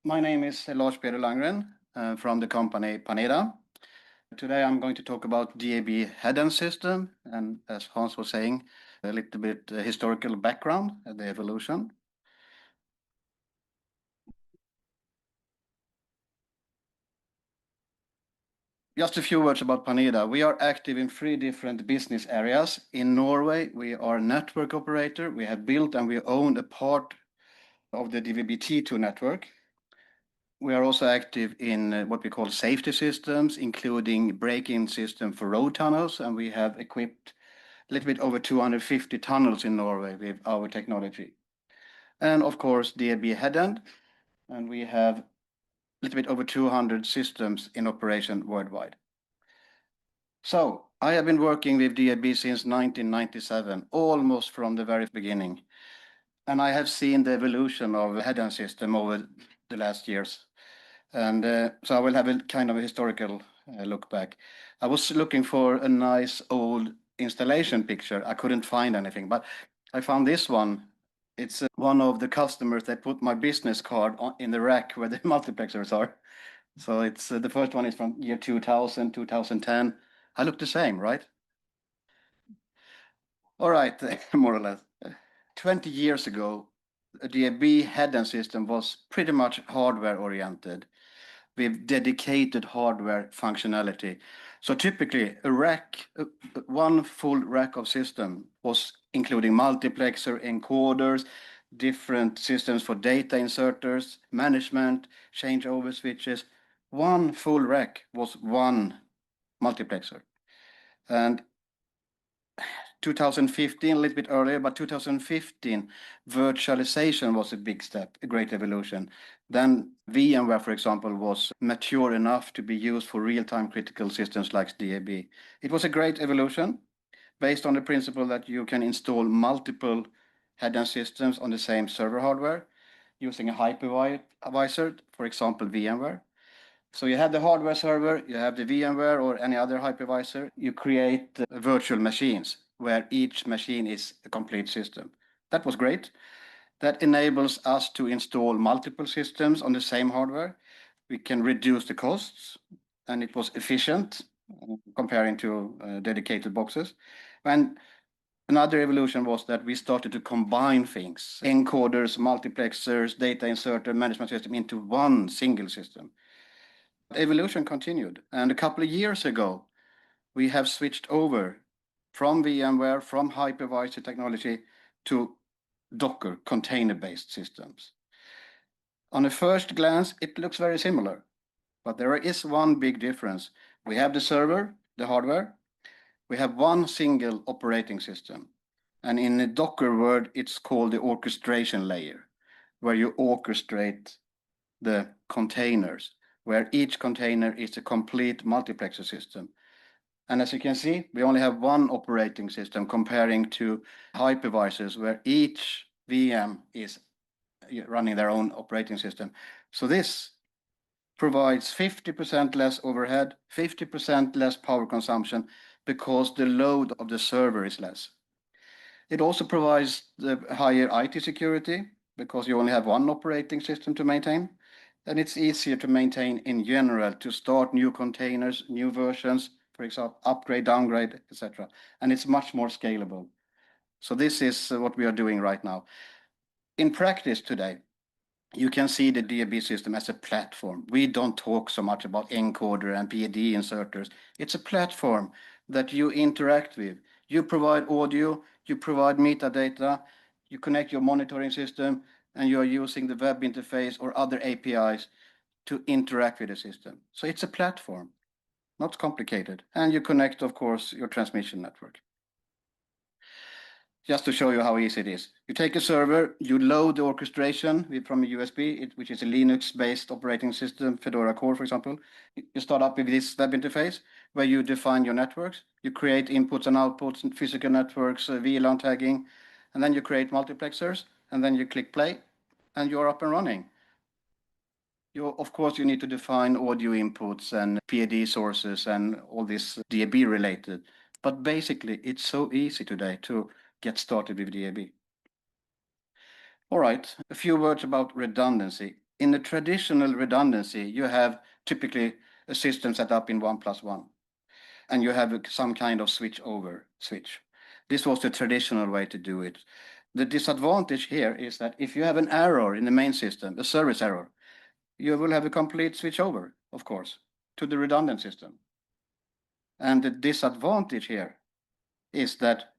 My name is Lars Peder Lundgren from the company Paneda. Today I'm going to talk about DAB head-end system, and as Hans was saying, a little bit historical background, the evolution. Just a few words about Paneda. We are active in 3 different business areas. In Norway, we are a network operator. We have built and we own a part of the DVB-T2 network. We are also active in what we call safety systems, including braking system for road tunnels, and we have equipped a little bit over 250 tunnels in Norway with our technology. And of course, DAB head-end, and we have a little bit over 200 systems in operation worldwide. So I have been working with DAB since 1997, almost from the very beginning. And I have seen the evolution of the head-end system over the last years. And so I will have a kind of a historical look back. I was looking for a nice old installation picture. I couldn't find anything, but I found this one. It's one of the customers that put my business card in the rack where the multiplexers are. So it's the first one is from year 2000, 2010. I look the same, right? All right, more or less. 20 years ago, a DAB head-end system was pretty much hardware oriented with dedicated hardware functionality. So typically a rack, one full rack of system was including multiplexer, encoders, different systems for data inserters, management, changeover switches. One full rack was one multiplexer. And 2015, a little bit earlier, but 2015, virtualization was a big step, a great evolution. Then VMware, for example, was mature enough to be used for real-time critical systems like DAB. It was a great evolution based on the principle that you can install multiple head-end systems on the same server hardware using a hypervisor, for example, VMware. So you have the hardware server, you have the VMware or any other hypervisor, you create virtual machines where each machine is a complete system. That was great. That enables us to install multiple systems on the same hardware. We can reduce the costs, and it was efficient comparing to dedicated boxes. And another evolution was that we started to combine things, encoders, multiplexers, data inserter, management system into one single system. Evolution continued, and a couple of years ago, we have switched over from VMware, from hypervisor technology to Docker container-based systems. On a first glance, it looks very similar, but there is one big difference. We have the server, the hardware, we have one single operating system, and in the Docker word, it's called the orchestration layer, where you orchestrate the containers, where each container is a complete multiplexer system. And as you can see, we only have one operating system comparing to hypervisors where each VM is running their own operating system. So this provides 50% less overhead, 50% less power consumption because the load of the server is less. It also provides the higher IT security because you only have one operating system to maintain. And it's easier to maintain in general, to start new containers, new versions, for example, upgrade, downgrade, etc. And it's much more scalable. So this is what we are doing right now. In practice today, you can see the DAB system as a platform. We don't talk so much about encoder and PID inserters. It's a platform that you interact with. You provide audio, you provide metadata, you connect your monitoring system, and you are using the web interface or other APIs to interact with the system. So it's a platform, not complicated. And you connect, of course, your transmission network. Just to show you how easy it is. You take a server, you load the orchestration from a USB, which is a Linux-based operating system, Fedora Core, for example. You start up with this web interface where you define your networks. You create inputs and outputs and physical networks, VLAN tagging, and then you create multiplexers, and then you click play, and you're up and running. Of course, you need to define audio inputs and PID sources and all this DAB related. But basically, it's so easy today to get started with DAB. All right, a few words about redundancy. In a traditional redundancy, you have typically a system set up in 1+1, and you have some kind of switch. This was the traditional way to do it. The disadvantage here is that if you have an error in the main system, a service error, you will have a complete switch over, of course, to the redundant system. And the disadvantage here is that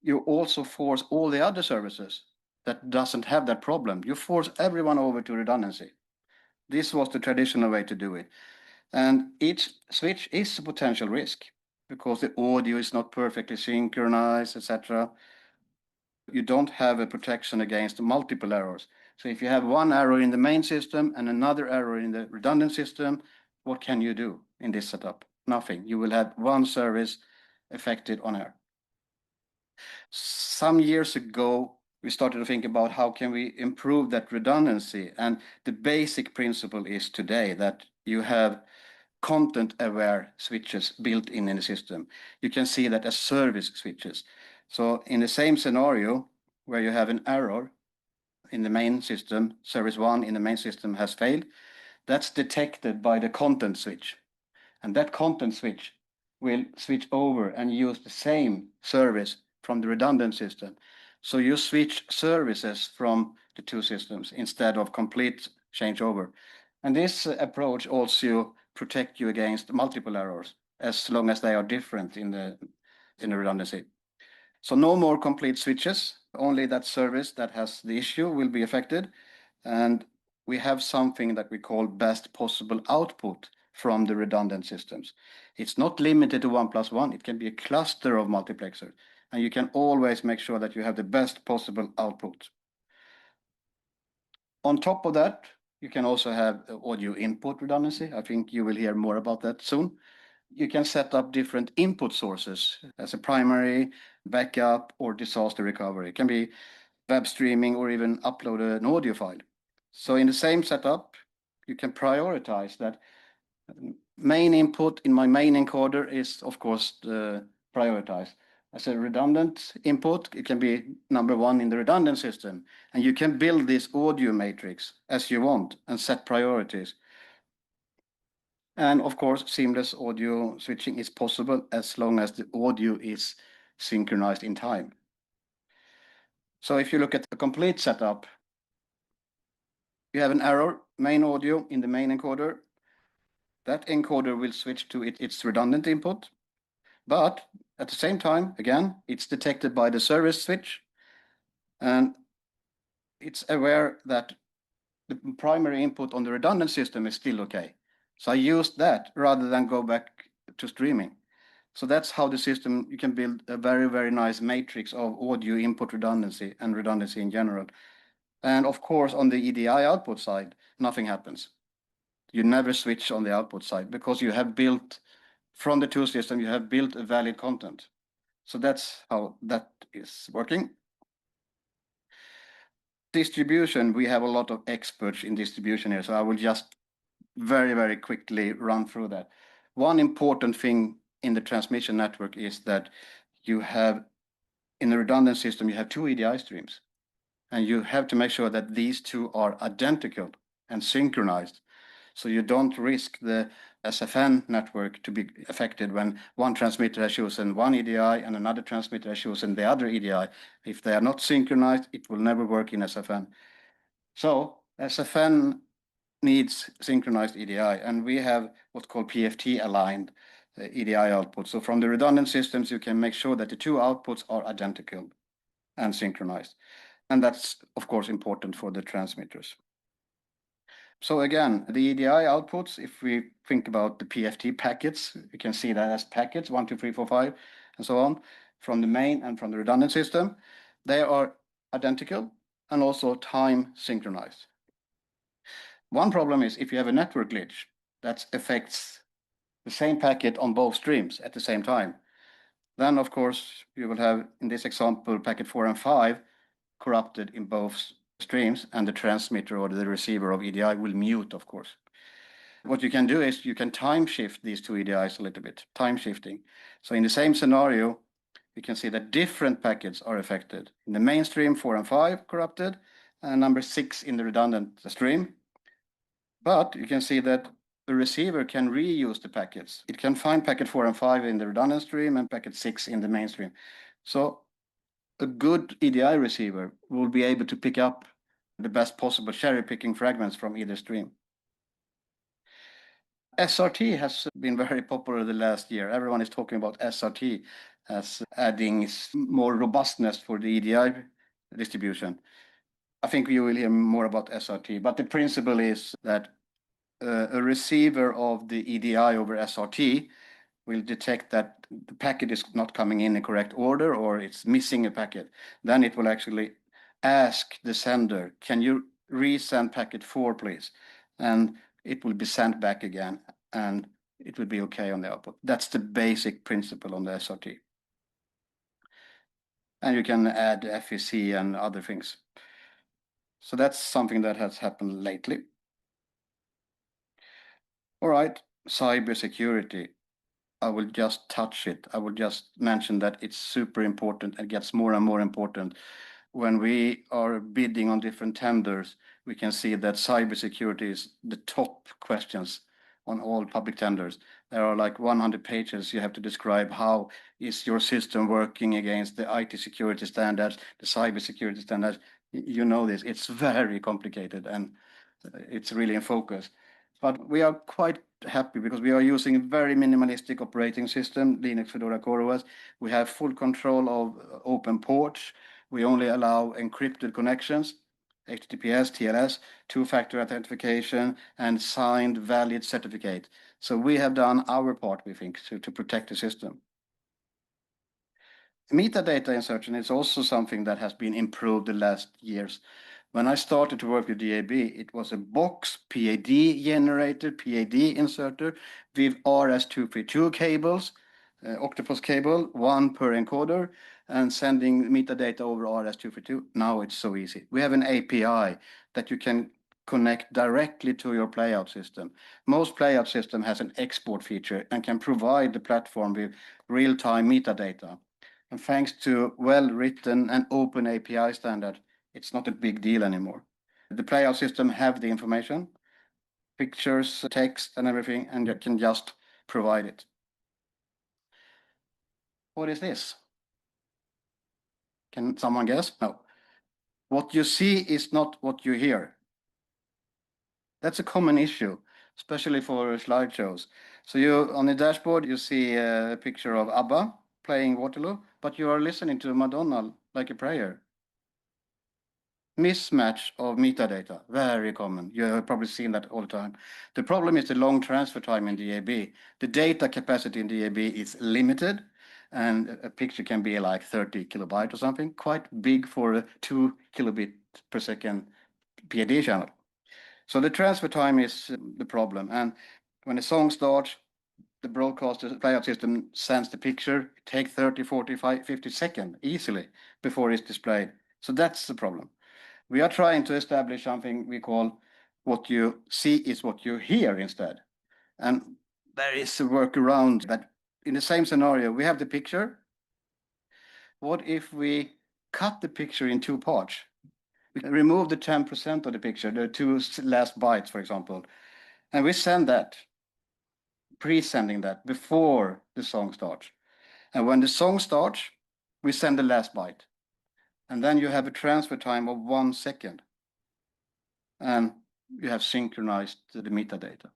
you also force all the other services that doesn't have that problem. You force everyone over to redundancy. This was the traditional way to do it. And each switch is a potential risk because the audio is not perfectly synchronized, etc. You don't have a protection against multiple errors. So if you have one error in the main system and another error in the redundant system, what can you do in this setup? Nothing. You will have one service affected on air. Some years ago, we started to think about how can we improve that redundancy. And the basic principle is today that you have content-aware switches built in the system. You can see that as service switches. So in the same scenario where you have an error in the main system, service 1 in the main system has failed, that's detected by the content switch. And that content switch will switch over and use the same service from the redundant system. So you switch services from the two systems instead of complete changeover. And this approach also protects you against multiple errors as long as they are different in the redundancy. So no more complete switches, only that service that has the issue will be affected. And we have something that we call best possible output from the redundant systems. It's not limited to 1+1, it can be a cluster of multiplexers, and you can always make sure that you have the best possible output. On top of that, you can also have audio input redundancy. I think you will hear more about that soon. You can set up different input sources as a primary, backup, or disaster recovery. It can be web streaming or even upload an audio file. So in the same setup, you can prioritize that main input in my main encoder is, of course, prioritized. As a redundant input, it can be number 1 in the redundant system. And you can build this audio matrix as you want and set priorities. And of course, seamless audio switching is possible as long as the audio is synchronized in time. So if you look at the complete setup, you have an error, main audio in the main encoder. That encoder will switch to its redundant input. But at the same time, again, it's detected by the service switch. And it's aware that the primary input on the redundant system is still okay. So I used that rather than go back to streaming. So that's how the system, you can build a very, very nice matrix of audio input redundancy and redundancy in general. And of course, on the EDI output side, nothing happens. You never switch on the output side because you have built, from the two systems, you have built a valid content. So that's how that is working. Distribution, we have a lot of experts in distribution here, so I will just very, very quickly run through that. One important thing in the transmission network is that you have, in the redundant system, you have two EDI streams. And you have to make sure that these two are identical and synchronized. So you don't risk the SFN network to be affected when one transmitter has chosen one EDI and another transmitter has chosen the other EDI. If they are not synchronized, it will never work in SFN. So SFN needs synchronized EDI, and we have what's called PFT aligned EDI output. So from the redundant systems, you can make sure that the two outputs are identical and synchronized. And that's, of course, important for the transmitters. So again, the EDI outputs, if we think about the PFT packets, you can see that as packets, 1, 2, 3, 4, 5, and so on, from the main and from the redundant system. They are identical and also time synchronized. One problem is if you have a network glitch that affects the same packet on both streams at the same time, then of course you will have, in this example, packet 4 and 5 corrupted in both streams, and the transmitter or the receiver of EDI will mute, of course. What you can do is you can time shift these two EDIs a little bit, time shifting. So in the same scenario, you can see that different packets are affected. In the mainstream, 4 and 5 corrupted, and number 6 in the redundant stream But you can see that the receiver can reuse the packets. It can find packet 4 and 5 in the redundant stream and packet 6 in the mainstream. So a good EDI receiver will be able to pick up the best possible cherry-picking fragments from either stream. SRT has been very popular the last year. Everyone is talking about SRT as adding more robustness for the EDI distribution. I think you will hear more about SRT, but the principle is that a receiver of the EDI over SRT will detect that the packet is not coming in correct order or it's missing a packet. Then it will actually ask the sender, can you resend packet 4, please? And it will be sent back again, and it will be okay on the output. That's the basic principle on the SRT. And you can add FEC and other things. So that's something that has happened lately. All right, cybersecurity. I will just touch it. I will just mention that it's super important and gets more and more important. When we are bidding on different tenders, we can see that cybersecurity is the top questions on all public tenders. There are like 100 pages you have to describe how is your system working against the IT security standards, the cybersecurity standards. You know this, it's very complicated and it's really in focus. But we are quite happy because we are using a very minimalistic operating system, Linux Fedora CoreOS. We have full control of open ports. We only allow encrypted connections, HTTPS, TLS, two-factor authentication, and signed valid certificate. So we have done our part, we think, to protect the system. Metadata insertion is also something that has been improved the last years. When I started to work with DAB, it was a box PAD generator, PAD inserter with RS-232 cables, octopus cable, one per encoder, and sending metadata over RS-232. Now it's so easy. We have an API that you can connect directly to your playout system. Most playout system has an export feature and can provide the platform with real-time metadata. And thanks to well-written and open API standard, it's not a big deal anymore. The playout system have the information, pictures, text, and everything, and you can just provide it. What is this? Can someone guess? No. What you see is not what you hear. That's a common issue, especially for slideshows. So you on the dashboard, you see a picture of ABBA playing Waterloo, but you are listening to Madonna like a prayer. Mismatch of metadata, very common. You have probably seen that all the time. The problem is the long transfer time in DAB. The data capacity in DAB is limited, and a picture can be like 30 kilobyte or something, quite big for a 2 kilobit per second PAD channel. So the transfer time is the problem. And when a song starts, the broadcaster playout system sends the picture, it takes 30, 45, 50 seconds easily before it's displayed. So that's the problem. We are trying to establish something we call what you see is what you hear instead. And there is a workaround that in the same scenario, we have the picture. What if we cut the picture in two parts? We can remove the 10% of the picture, the two last bytes, for example, and we send that, pre-sending that before the song starts. And when the song starts, we send the last byte. And then you have a transfer time of 1 second. And you have synchronized the metadata.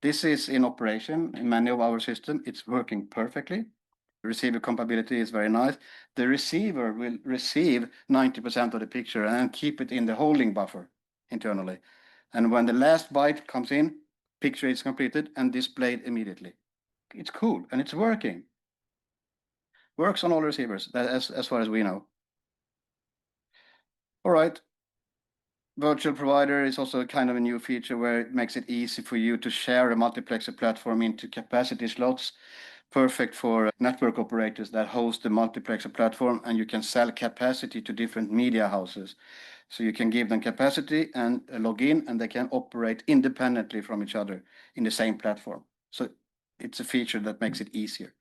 This is in operation in many of our systems. It's working perfectly. Receiver compatibility is very nice. The receiver will receive 90% of the picture and keep it in the holding buffer internally. And when the last byte comes in, picture is completed and displayed immediately. It's cool and it's working. Works on all receivers, as far as we know. All right. Virtual provider is also kind of a new feature where it makes it easy for you to share a multiplexer platform into capacity slots. Perfect for network operators that host the multiplexer platform, and you can sell capacity to different media houses. So you can give them capacity and log in, and they can operate independently from each other in the same platform. So it's a feature that makes it easier.